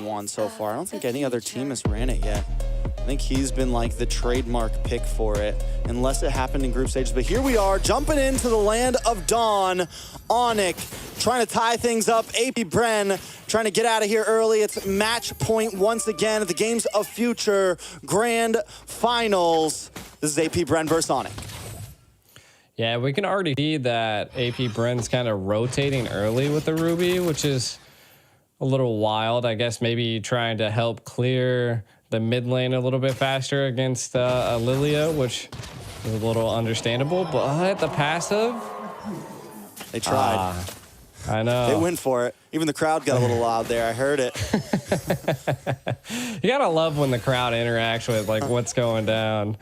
one so far. I don't think any other team has ran it yet. I think he's been like the trademark pick for it, unless it happened in group stages. But here we are, jumping into the land of Dawn. ONIC trying to tie things up. AP BREN trying to get out of here early. It's match point once again at the Games of Future Grand Finals. This is AP BREN versus ONIC. Yeah, we can already see that AP BREN's kind of rotating early with the Ruby, which is a little wild. I guess maybe trying to help clear the mid lane a little bit faster against Lilia, which is a little understandable. But the passive, they tried. I know. They went for it. Even the crowd got a little loud there. I heard it. You gotta love when the crowd interacts with like what's going down.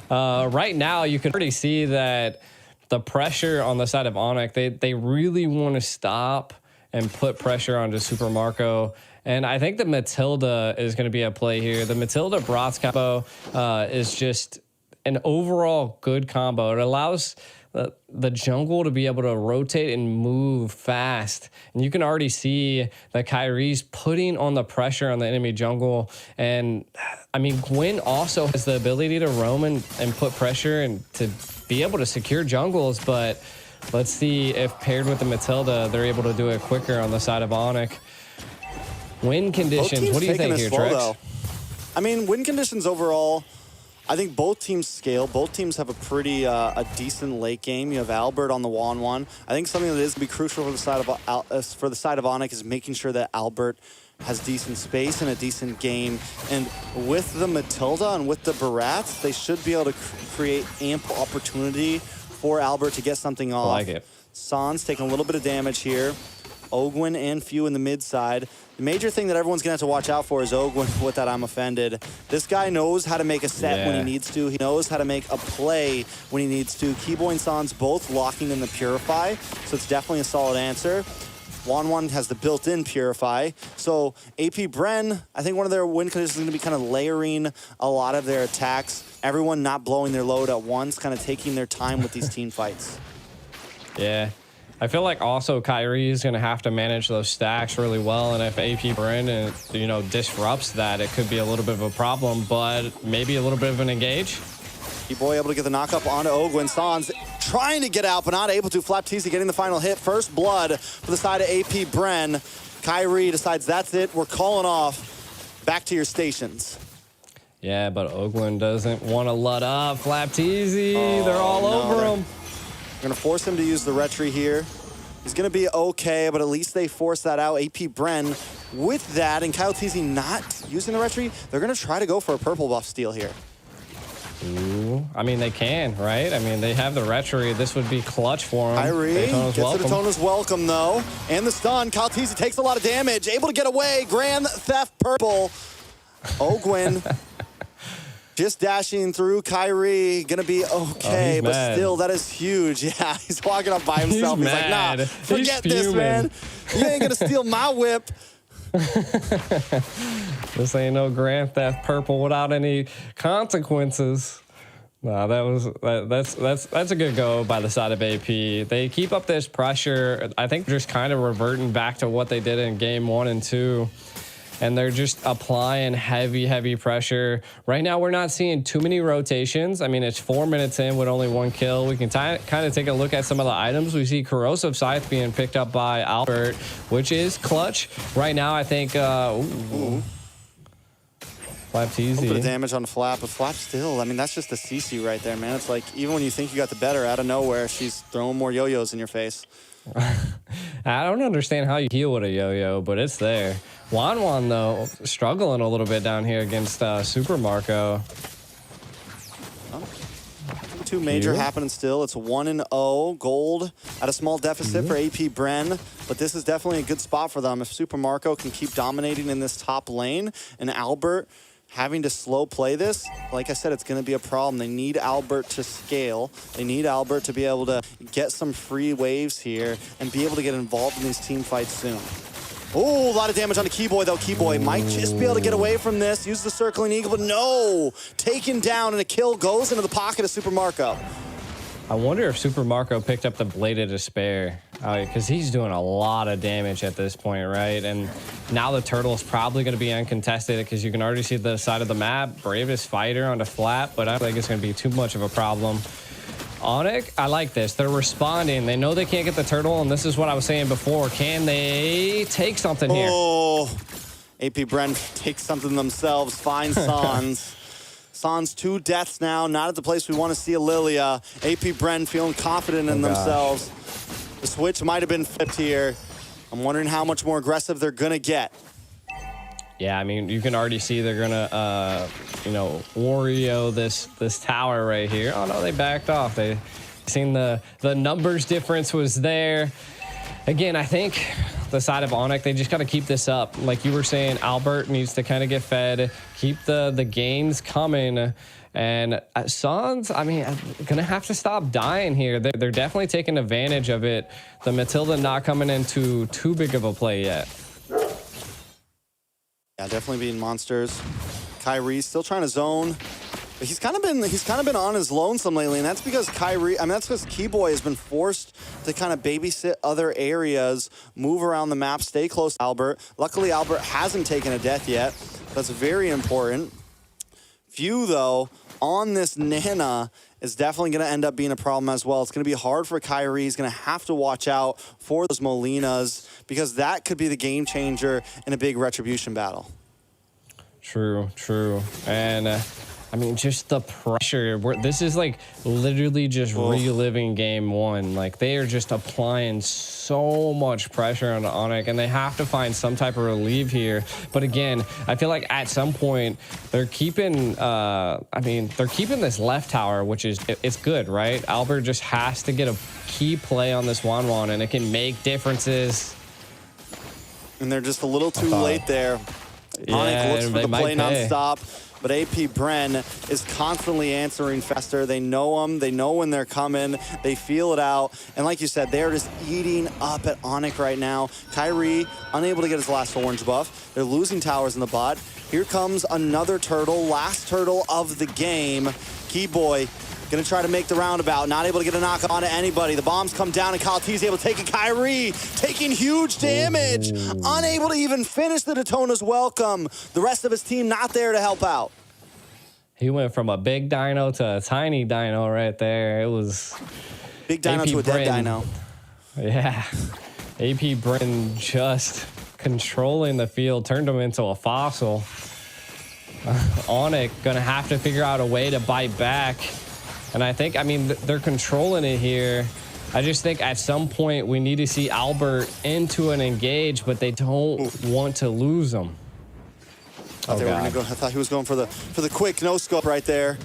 Right now, you can already see that the pressure on the side of ONIC, they really want to stop and put pressure onto Super Marco. And I think the Matilda is going to be a play here. The Matilda Bratz combo is just an overall good combo. It allows the jungle to be able to rotate and move fast. And you can already see that Kyrie's putting on the pressure on the enemy jungle. And I mean, Gwen also has the ability to roam and put pressure and to be able to secure jungles. But let's see if paired with the Matilda, they're able to do it quicker on the side of ONIC. Win conditions, what do you think here, Trex? I mean, win conditions overall, I think both teams scale. Both teams have a pretty a decent late game. You have Albert on the 1-1. I think something that is going to be crucial for the side of ONIC is making sure that Albert has decent space and a decent game. And with the Matilda and with the Barats, they should be able to create ample opportunity for Albert to get something off. I like it. Sans taking a little bit of damage here. Ogwin and Few in the mid side. The major thing that everyone's going to have to watch out for is Ogwin with that I'm offended. This guy knows how to make a set when he needs to. He knows how to make a play when he needs to. Keyboy and Sans both locking in the Purify, so it's definitely a solid answer. 1-1 has the built-in Purify. So AP BREN, I think one of their win conditions is going to be kind of layering a lot of their attacks. Everyone not blowing their load at once, kind of taking their time with these team fights. Yeah. I feel like also Kyrie is going to have to manage those stacks really well, and if AP BREN, disrupts that, it could be a little bit of a problem, but maybe a little bit of an engage. Keyboy able to get the knock-up onto Ogwin. Sans trying to get out, but not able to. Flapteasy getting the final hit. First blood for the side of AP BREN. Kyrie decides that's it. We're calling off. Back to your stations. Yeah, but Ogwin doesn't want to let up. Flapteasy, they're all over him. We're going to force him to use the retry here. He's going to be okay, but at least they force that out. AP BREN with that, and Kyle Teasy not using the retry. They're going to try to go for a purple buff steal here. Ooh, I mean, they can, right? I mean, they have the retry. This would be clutch for them. Kyrie gets to Daytona's welcome, though. And the stun. Kyle Teasy takes a lot of damage. Able to get away. Grand Theft Purple. Ogwin. Just dashing through. Kyrie, gonna be okay, but still, that is huge. Yeah, he's walking up by himself. He's like, nah, forget this, man. You ain't gonna steal my whip. This ain't no Grand Theft Purple without any consequences. Nah, that's a good go by the side of AP. They keep up this pressure. I think just kind of reverting back to what they did in game 1 and 2. And they're just applying heavy pressure. Right now, we're not seeing too many rotations. I mean, it's 4 minutes in with only 1 kill. We can kind of take a look at some of the items. We see Corrosive Scythe being picked up by Albert, which is clutch. Right now, I think... Flap's easy. A little bit of damage on Flap, but Flap still, I mean, that's just a CC right there, man. It's like, even when you think you got the better, out of nowhere, she's throwing more yo-yos in your face. I don't understand how you heal with a yo-yo, but it's there. Wan, though, struggling a little bit down here against Super Marco. Two major happening still. It's 1-0 gold at a small deficit for AP BREN, but this is definitely a good spot for them. If Super Marco can keep dominating in this top lane and Albert having to slow play this, like I said, it's going to be a problem. They need Albert to scale. They need Albert to be able to get some free waves here and be able to get involved in these team fights soon. Oh, a lot of damage on the Keyboy, though. Keyboy might just be able to get away from this. Use the Circling Eagle, but no! Taken down, and a kill goes into the pocket of Super Marco. I wonder if Super Marco picked up the Blade of Despair, because he's doing a lot of damage at this point, right? And now the turtle is probably going to be uncontested because you can already see the side of the map. Bravest fighter on the flat, but I don't think it's going to be too much of a problem. ONIC, I like this. They're responding. They know they can't get the turtle, and this is what I was saying before. Can they take something here? Oh, AP BREN takes something themselves. Finds Sans. Sans 2 deaths now. Not at the place we want to see a Lilia. AP BREN feeling confident in themselves. The switch might have been flipped here. I'm wondering how much more aggressive they're going to get. Yeah, I mean, you can already see they're gonna, you know, Wario this tower right here. Oh no, they backed off. They seen the numbers difference was there. Again, I think the side of ONIC, they just got to keep this up. Like you were saying, Albert needs to kind of get fed, keep the gains coming. And Sans, I mean, gonna have to stop dying here. They're definitely taking advantage of it. The Matilda not coming into too big of a play yet. Yeah, definitely being monsters. Kyrie still trying to zone. But he's kind of been on his lonesome lately, and that's because that's because Keyboy has been forced to kind of babysit other areas, move around the map, stay close to Albert. Luckily, Albert hasn't taken a death yet. That's very important. Few, though, on this Nana is definitely going to end up being a problem as well. It's going to be hard for Kyrie. He's going to have to watch out for those Molinas because that could be the game changer in a big retribution battle. True. And I mean, just the pressure. This is like literally just reliving game one. Like they are just applying so much pressure on ONIC, and they have to find some type of relief here. But again, I feel like at some point they're keeping. They're keeping this left tower, which is it's good, right? Albert just has to get a key play on this Wanwan, and it can make differences. And they're just a little too late there. ONIC looks for the play nonstop. But AP BREN is constantly answering faster. They know them. They know when they're coming. They feel it out. And like you said, they're just eating up at ONIC right now. Kyrie, unable to get his last orange buff. They're losing towers in the bot. Here comes another turtle, last turtle of the game. Keyboy gonna try to make the roundabout, not able to get a knock on to anybody. The bombs come down and Kalati's able to take it. Kyrie taking huge damage, unable to even finish the Daytona's welcome. The rest of his team not there to help out. He went from a big dino to a tiny dino right there. It was big dino to a dead dino. Yeah, AP BREN just controlling the field, turned him into a fossil. ONIC gonna have to figure out a way to bite back. And I think, they're controlling it here. I just think at some point we need to see Albert into an engage, but they don't want to lose him. I thought he was going for the quick no scope right there.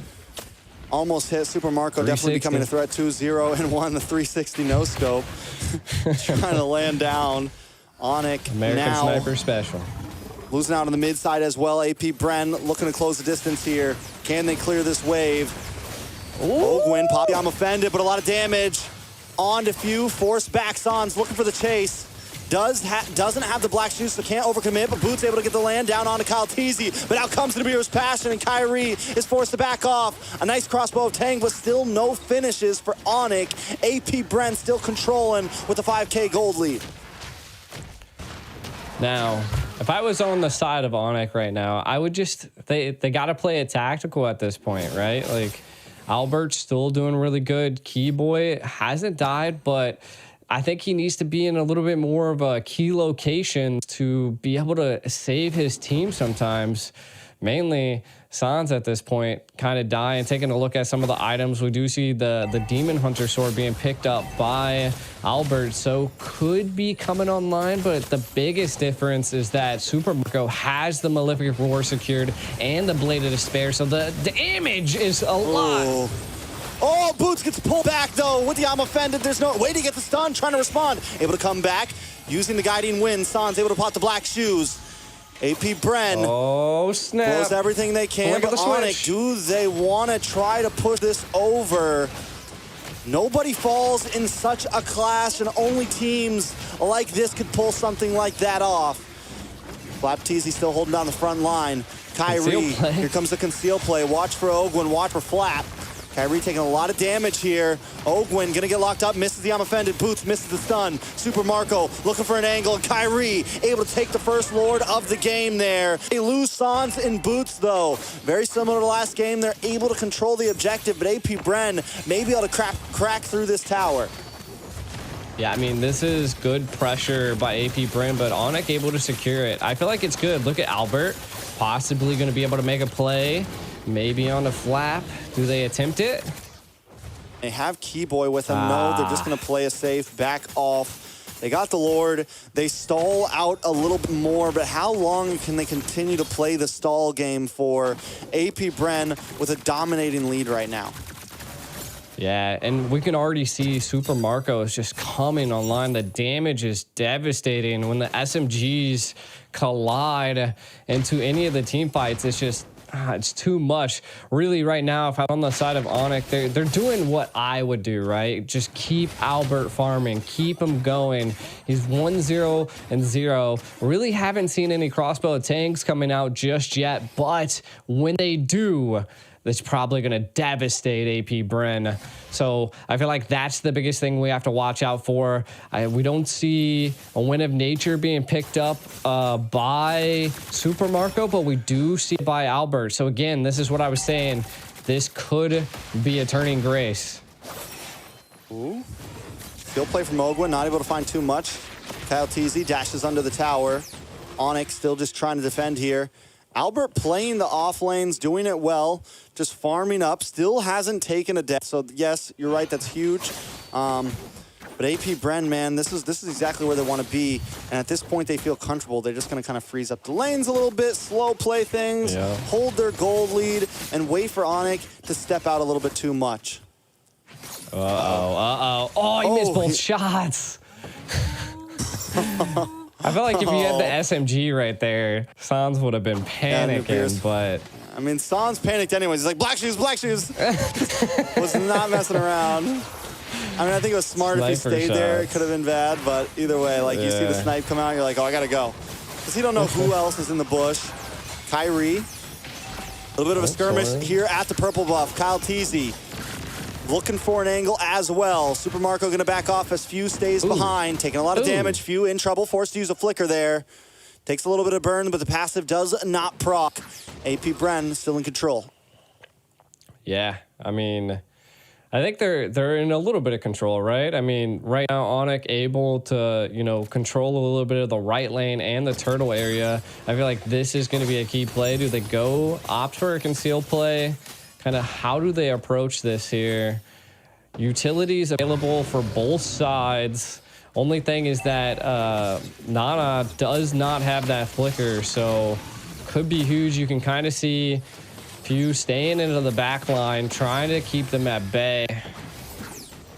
Almost hit Super Marco, definitely becoming a threat. 2-0 and 1, the 360 no scope. Trying to land down. ONIC American now Sniper Special. losing out on the mid side as well. AP BREN looking to close the distance here. Can they clear this wave? Ogwin, Poppy, I'm offended, but a lot of damage. On to Few, force back Sans, looking for the chase. Doesn't have the black shoes, so can't overcommit, but Boots able to get the land down onto Kyle Teasy. But out comes Nibiru's Passion, and Kyrie is forced to back off. A nice crossbow of Tang, but still no finishes for ONIC. AP BREN still controlling with a 5K gold lead. Now, if I was on the side of ONIC right now, I would just, they got to play it tactical at this point, right? Like, Albert's still doing really good. Keyboy hasn't died, but I think he needs to be in a little bit more of a key location to be able to save his team sometimes. Mainly, Sans at this point kind of dying. Taking a look at some of the items, we do see the Demon Hunter sword being picked up by Albert, so could be coming online, but the biggest difference is that Super Marco has the Malefic Roar secured and the Blade of Despair, so the damage is a lot. Oh, Boots gets pulled back, though, with the I'm offended. There's no way to get the stun, trying to respond. Able to come back, using the guiding wind. Sans able to pop the black shoes. AP BREN. Oh, snap. Close everything they can, but ONIC, do they want to try to push this over? Nobody falls in such a clash, and only teams like this could pull something like that off. Flap Teasy still holding down the front line. Kyrie, here comes the conceal play. Watch for Ogwin, watch for Flap. Kyrie taking a lot of damage here. Ogwin gonna get locked up, misses the I'm offended. Boots misses the stun. Super Marco looking for an angle, and Kyrie able to take the first Lord of the game there. They lose Sans and Boots though. Very similar to last game, they're able to control the objective, but AP BREN may be able to crack through this tower. Yeah, I mean, this is good pressure by AP BREN, but ONIC able to secure it. I feel like it's good. Look at Albert, possibly going to be able to make a play. Maybe on the flap. Do they attempt it? They have Keyboy with them. No, they're just going to play a safe, back off. They got the Lord. They stall out a little bit more, but how long can they continue to play the stall game for? AP BREN with a dominating lead right now. Yeah, and we can already see Super Marco is just coming online. The damage is devastating. When the SMGs collide into any of the team fights, it's just it's too much. Really, right now, if I'm on the side of ONIC, they're doing what I would do, right? Just keep Albert farming, keep him going. He's 1-0-0. Really haven't seen any crossbow tanks coming out just yet, but when they do, that's probably going to devastate AP BREN. So I feel like that's the biggest thing we have to watch out for. We don't see a Wind of Nature being picked up by Super Marco, but we do see it by Albert. So again, this is what I was saying. This could be a turning grace. Ooh. Skill play from Ogwin, not able to find too much. Kyle TZ dashes under the tower. ONIC still just trying to defend here. Albert playing the off lanes, doing it well, just farming up, still hasn't taken a death. So yes, you're right, that's huge. But AP BREN, man, this is exactly where they want to be. And at this point, they feel comfortable. They're just going to kind of freeze up the lanes a little bit, slow play things, hold their gold lead, and wait for ONIC to step out a little bit too much. Oh, he missed both shots. I feel like if you had the SMG right there, Sans would have been panicking, but... I mean, Sans panicked anyways. He's like, black shoes, black shoes. Was not messing around. I mean, I think it was smart if he stayed there. It could have been bad, but either way, like, you see the snipe come out, you're like, oh, I gotta go. Because you don't know who else is in the bush. Kyrie. A little bit of a skirmish here at the purple buff. Kyle TZ. Looking for an angle as well. Super Marco going to back off as Few stays behind. Taking a lot of damage. Few in trouble. Forced to use a flicker there. Takes a little bit of burn, but the passive does not proc. AP BREN still in control. Yeah, I mean, I think they're in a little bit of control, right? I mean, right now, ONIC able to, you know, control a little bit of the right lane and the turtle area. I feel like this is going to be a key play. Do they go opt for a concealed play? Kind of how do they approach this here? Utilities available for both sides. Only thing is that Nana does not have that flicker, so could be huge. You can kind of see Few staying into the back line, trying to keep them at bay.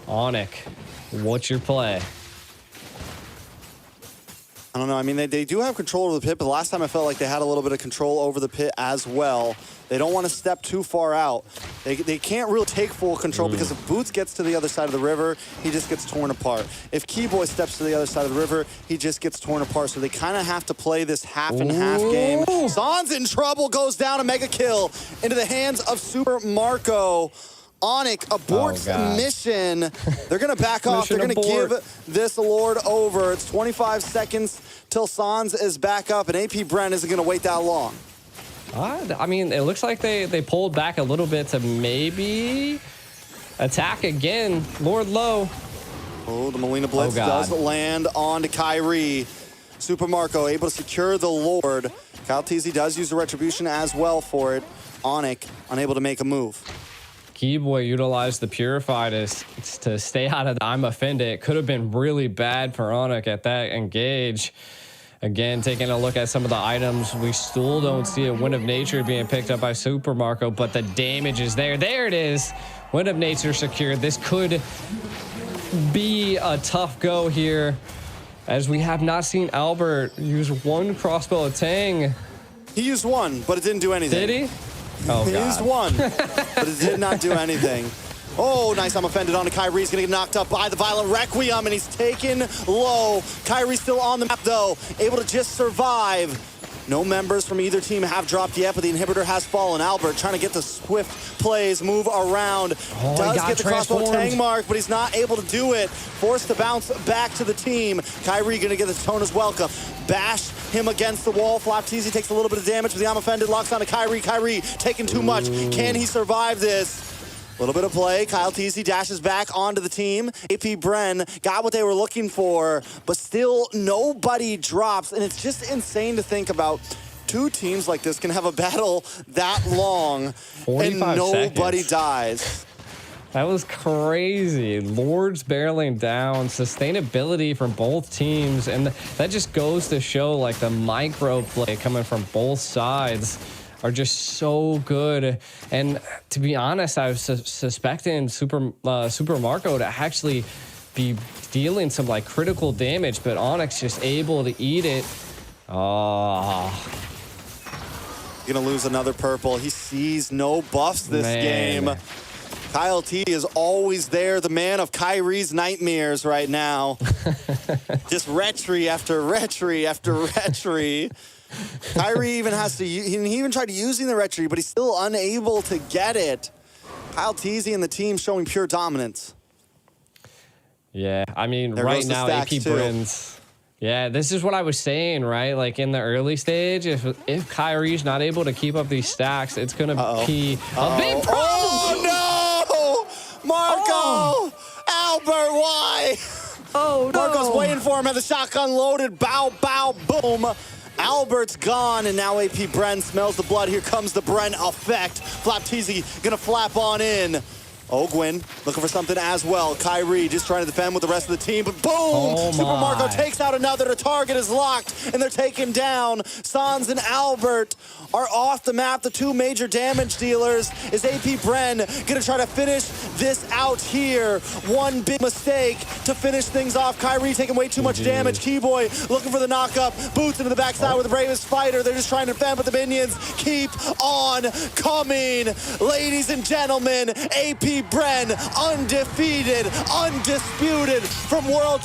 ONIC, what's your play? I don't know. I mean, they do have control of the pit, but last time I felt like they had a little bit of control over the pit as well. They don't want to step too far out. They can't really take full control because if Boots gets to the other side of the river, he just gets torn apart. If Keyboy steps to the other side of the river, he just gets torn apart. So they kind of have to play this half and half game. Sans in trouble, goes down, a mega kill into the hands of Super Marco. ONIC aborts mission. They're going to back off. They're going to give this Lord over. It's 25 seconds till Sans is back up, and AP BREN isn't going to wait that long. I mean, it looks like they pulled back a little bit to maybe attack again. Lord low. Oh, the Molina Blitz does land onto Kyrie. Super Marco able to secure the Lord. Kyle TZ does use the Retribution as well for it. ONIC unable to make a move. Keyboy utilized the Purify to stay out of the I'm offended. It could have been really bad for ONIC at that engage. Again, taking a look at some of the items, we still don't see a Wind of Nature being picked up by Super Marco, but the damage is there. There it is. Wind of Nature secured. This could be a tough go here, as we have not seen Albert use one crossbow of Tang. He used one, but it didn't do anything. Did he? Oh, he used one, but it did not do anything. Oh, nice. I'm offended onto Kyrie. He's going to get knocked up by the Violent Requiem, and he's taken low. Kyrie still on the map, though, able to just survive. No members from either team have dropped yet, but the inhibitor has fallen. Albert trying to get the swift plays, move around. Does get the crossbow tang mark, but he's not able to do it. Forced to bounce back to the team. Kyrie gonna get the Tona's welcome. Bash him against the wall. Flapteasy takes a little bit of damage, but the offended locks onto Kyrie. Kyrie taking too much. Can he survive this? A little bit of play. Kyle Teasy dashes back onto the team. AP BREN got what they were looking for, but still nobody drops. And it's just insane to think about two teams like this can have a battle that long and nobody dies. That was crazy. Lords barreling down, sustainability from both teams. And that just goes to show like the micro play coming from both sides are just so good. And to be honest, I was suspecting Super Marco to actually be dealing some like critical damage, but ONIC just able to eat it. Oh. Gonna lose another purple. He sees no buffs this game. Kyle T is always there, the man of Kyrie's nightmares right now. Just retry after retry after retry. Kyrie even has to, he even tried using the retry, but he's still unable to get it. Kyle Teasy and the team showing pure dominance. Yeah, I mean, right now, AP BREN's. Yeah, this is what I was saying, right? Like in the early stage, if Kyrie's not able to keep up these stacks, it's going to be a big problem. Oh, no! Marco! Albert, why? Oh, no. Marco's waiting for him at the shotgun loaded. Bow, bow, boom. Albert's gone, and now AP BREN smells the blood. Here comes the BREN effect. Flapteasy gonna flap on in. Ogwin looking for something as well. Kyrie just trying to defend with the rest of the team, but boom! Oh Super Marco takes out another. The target is locked, and they're taken down. Sans and Albert are off the map. The two major damage dealers. Is AP BREN gonna try to finish this out here? One big mistake to finish things off. Kyrie taking way too much damage. Keyboy looking for the knock-up. Boots into the backside with the bravest fighter. They're just trying to defend, but the minions keep on coming. Ladies and gentlemen, AP BREN undefeated, undisputed from World